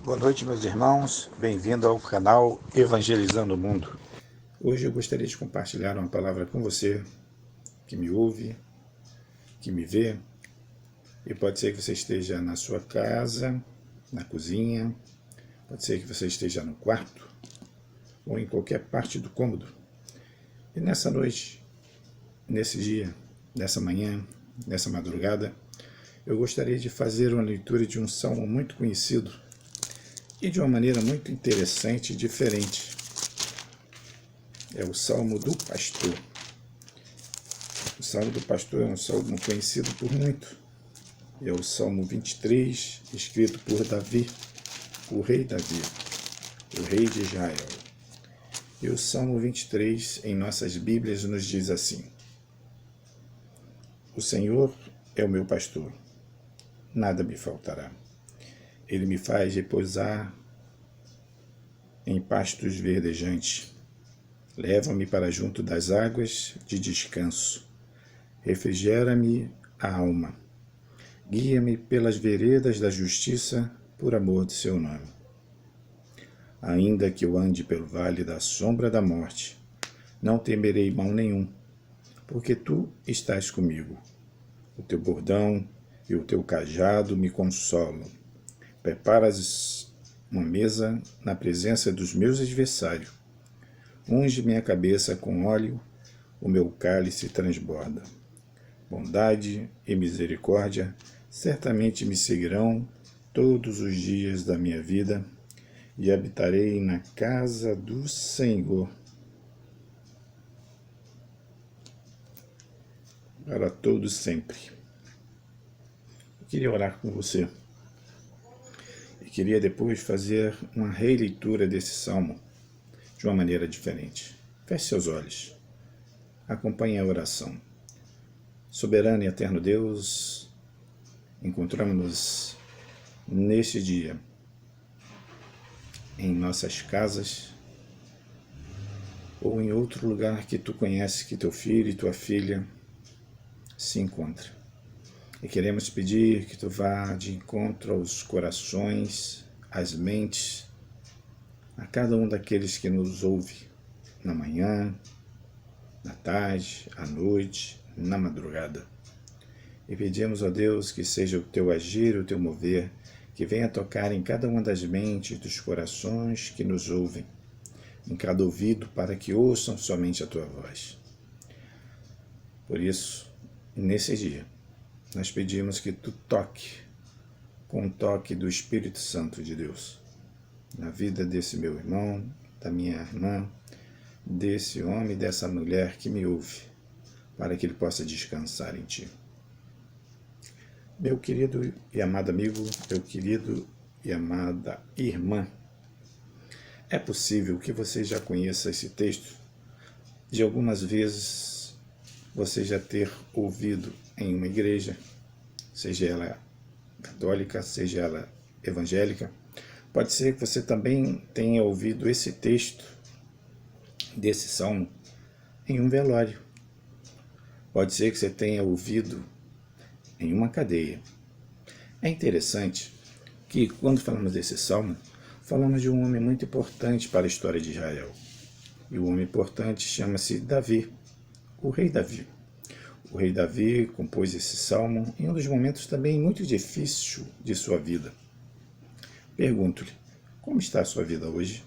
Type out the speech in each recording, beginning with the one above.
Boa noite, meus irmãos. Bem-vindo ao canal Evangelizando o Mundo. Hoje eu gostaria de compartilhar uma palavra com você que me ouve, que me vê. E pode ser que você esteja na sua casa, na cozinha, pode ser que você esteja no quarto ou em qualquer parte do cômodo. E nessa noite, nesse dia, nessa manhã, nessa madrugada, eu gostaria de fazer uma leitura de um salmo muito conhecido e de uma maneira muito interessante e diferente. É o Salmo do Pastor. O Salmo do Pastor é um salmo conhecido por muito. É o Salmo 23, escrito por Davi, o rei Davi, o rei de Israel. E o Salmo 23, em nossas Bíblias, nos diz assim: O Senhor é o meu pastor, nada me faltará. Ele me faz repousar em pastos verdejantes. Leva-me para junto das águas de descanso. Refrigera-me a alma. Guia-me pelas veredas da justiça, por amor de seu nome. Ainda que eu ande pelo vale da sombra da morte, não temerei mal nenhum, porque tu estás comigo. O teu bordão e o teu cajado me consolam. Preparas uma mesa na presença dos meus adversários. Unge minha cabeça com óleo, o meu cálice transborda. Bondade e misericórdia certamente me seguirão todos os dias da minha vida, e habitarei na casa do Senhor para todo sempre. Eu queria orar com você. E queria depois fazer uma releitura desse salmo de uma maneira diferente. Feche seus olhos. Acompanhe a oração. Soberano e eterno Deus, encontramos-nos neste dia em nossas casas ou em outro lugar que tu conheces que teu filho e tua filha se encontram. E queremos pedir que tu vá de encontro aos corações, às mentes, a cada um daqueles que nos ouve na manhã, na tarde, à noite, na madrugada. E pedimos a Deus que seja o teu agir, o teu mover, que venha tocar em cada uma das mentes, dos corações que nos ouvem, em cada ouvido, para que ouçam somente a tua voz. Por isso, nesse dia, nós pedimos que tu toque com o toque do Espírito Santo de Deus na vida desse meu irmão, da minha irmã, desse homem e dessa mulher que me ouve, para que ele possa descansar em ti. Meu querido e amado amigo, meu querido e amada irmã, é possível que você já conheça esse texto, de algumas vezes você já ter ouvido em uma igreja, seja ela católica, seja ela evangélica. Pode ser que você também tenha ouvido esse texto desse salmo em um velório. Pode ser que você tenha ouvido em uma cadeia. É interessante que quando falamos desse salmo, falamos de um homem muito importante para a história de Israel. E o homem importante chama-se Davi, o rei Davi. O rei Davi compôs esse salmo em um dos momentos também muito difíceis de sua vida. Pergunto-lhe, como está a sua vida hoje?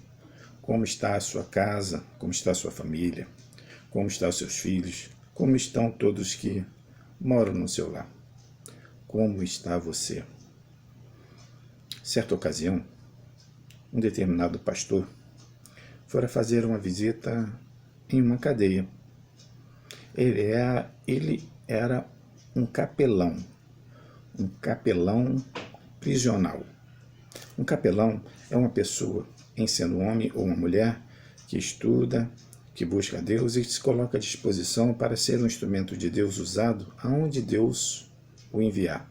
Como está a sua casa? Como está a sua família? Como estão os seus filhos? Como estão todos que moram no seu lar? Como está você? Certa ocasião, um determinado pastor fora fazer uma visita em uma cadeia. Ele era um capelão prisional. Um capelão é uma pessoa, em sendo um homem ou uma mulher, que estuda, que busca a Deus e se coloca à disposição para ser um instrumento de Deus usado aonde Deus o enviar.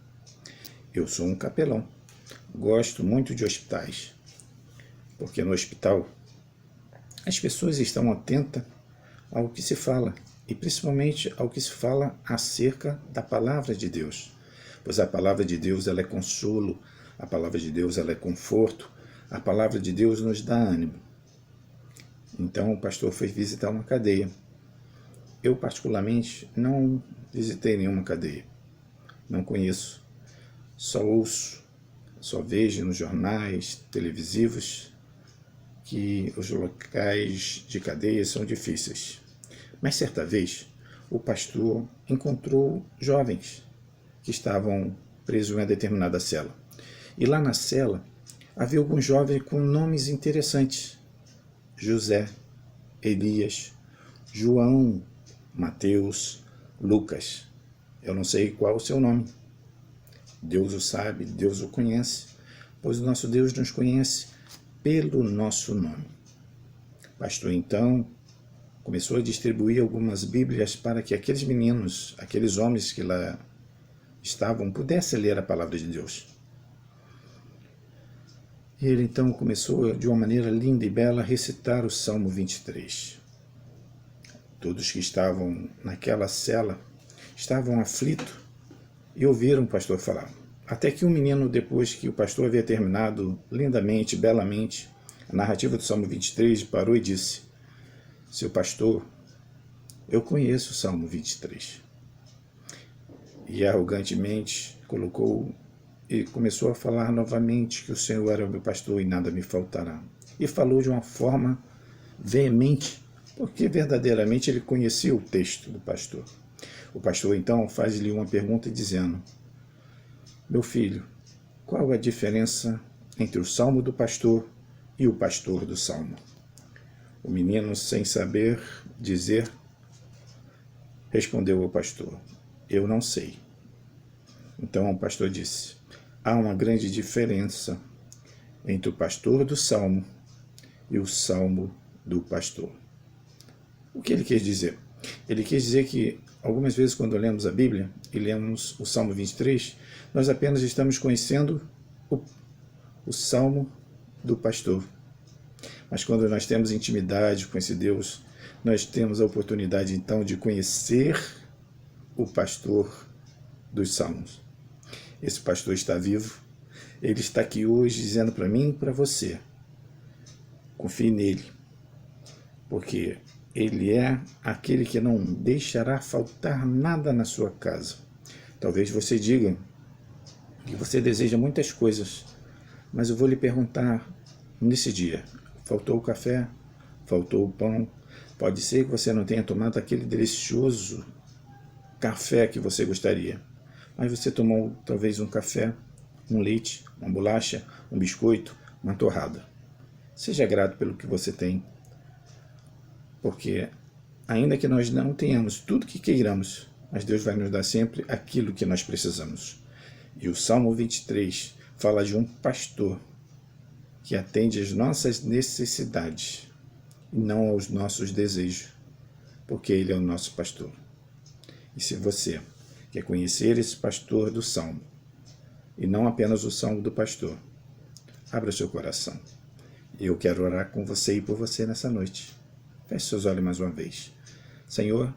Eu sou um capelão. Gosto muito de hospitais, porque no hospital as pessoas estão atentas ao que se fala, e principalmente ao que se fala acerca da palavra de Deus. Pois a palavra de Deus ela é consolo, a palavra de Deus ela é conforto, a palavra de Deus nos dá ânimo. Então o pastor foi visitar uma cadeia. Eu, particularmente, não visitei nenhuma cadeia. Não conheço. Só ouço, só vejo nos jornais televisivos que os locais de cadeia são difíceis. Mas certa vez, o pastor encontrou jovens que estavam presos em uma determinada cela. E lá na cela havia alguns jovens com nomes interessantes: José, Elias, João, Mateus, Lucas. Eu não sei qual o seu nome. Deus o sabe, Deus o conhece, pois o nosso Deus nos conhece pelo nosso nome. O pastor, então, começou a distribuir algumas Bíblias para que aqueles meninos, aqueles homens que lá estavam, pudessem ler a palavra de Deus. E ele então começou, de uma maneira linda e bela, a recitar o Salmo 23. Todos que estavam naquela cela estavam aflitos e ouviram o pastor falar. Até que um menino, depois que o pastor havia terminado lindamente, belamente, a narrativa do Salmo 23, parou e disse: seu pastor, eu conheço o Salmo 23. E arrogantemente colocou e começou a falar novamente que o Senhor era o meu pastor e nada me faltará. E falou de uma forma veemente, porque verdadeiramente ele conhecia o texto do pastor. O pastor então faz-lhe uma pergunta dizendo: meu filho, qual a diferença entre o salmo do pastor e o pastor do salmo? O menino, sem saber dizer, respondeu ao pastor: eu não sei. Então o pastor disse: há uma grande diferença entre o pastor do salmo e o salmo do pastor. O que ele quis dizer? Ele quis dizer que algumas vezes quando lemos a Bíblia e lemos o Salmo 23, nós apenas estamos conhecendo o Salmo do pastor. Mas quando nós temos intimidade com esse Deus, nós temos a oportunidade então de conhecer o pastor dos Salmos. Esse pastor está vivo, ele está aqui hoje dizendo para mim e para você: confie nele, porque ele é aquele que não deixará faltar nada na sua casa. Talvez você diga que você deseja muitas coisas, mas eu vou lhe perguntar nesse dia: faltou o café? Faltou o pão? Pode ser que você não tenha tomado aquele delicioso café que você gostaria, mas você tomou talvez um café, um leite, uma bolacha, um biscoito, uma torrada. Seja grato pelo que você tem, porque ainda que nós não tenhamos tudo que queiramos, mas Deus vai nos dar sempre aquilo que nós precisamos. E o Salmo 23 fala de um pastor que atende às nossas necessidades e não aos nossos desejos, porque ele é o nosso pastor. E se você quer conhecer esse pastor do Salmo, e não apenas o Salmo do pastor, abra seu coração. Eu quero orar com você e por você nessa noite. Feche seus olhos mais uma vez. Senhor,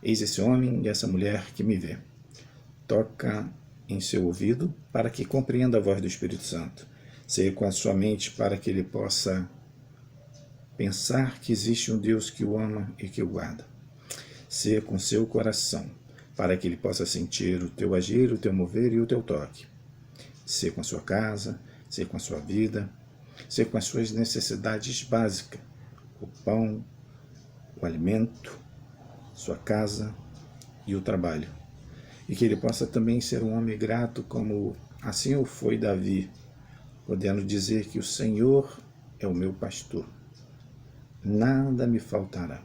eis esse homem e essa mulher que me vê. Toca em seu ouvido para que compreenda a voz do Espírito Santo. Seja com a sua mente para que ele possa pensar que existe um Deus que o ama e que o guarda. Seja com seu coração para que ele possa sentir o teu agir, o teu mover e o teu toque. Seja com a sua casa, seja com a sua vida, seja com as suas necessidades básicas. O pão, o alimento, sua casa e o trabalho. E que ele possa também ser um homem grato, como assim o foi Davi, podendo dizer que o Senhor é o meu pastor, nada me faltará.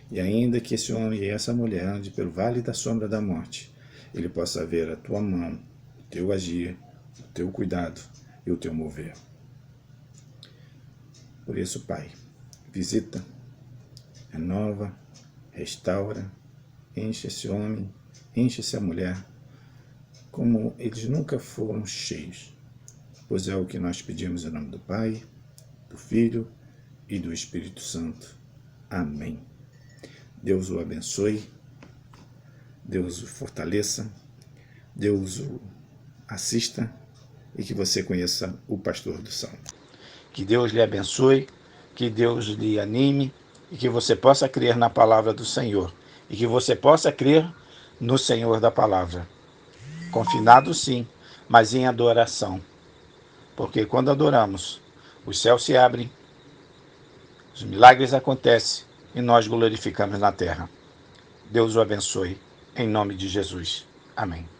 E ainda que esse homem e essa mulher ande pelo vale da sombra da morte, ele possa ver a tua mão, o teu agir, o teu cuidado e o teu mover. Por isso, Pai, visita, renova, restaura, enche esse homem, enche essa mulher, como eles nunca foram cheios, pois é o que nós pedimos em nome do Pai, do Filho e do Espírito Santo. Amém. Deus o abençoe, Deus o fortaleça, Deus o assista e que você conheça o pastor do Salmo. Que Deus lhe abençoe, que Deus lhe anime e que você possa crer na palavra do Senhor e que você possa crer no Senhor da palavra. Confinado sim, mas em adoração. Porque quando adoramos, os céus se abrem, os milagres acontecem e nós glorificamos na terra. Deus o abençoe, em nome de Jesus. Amém.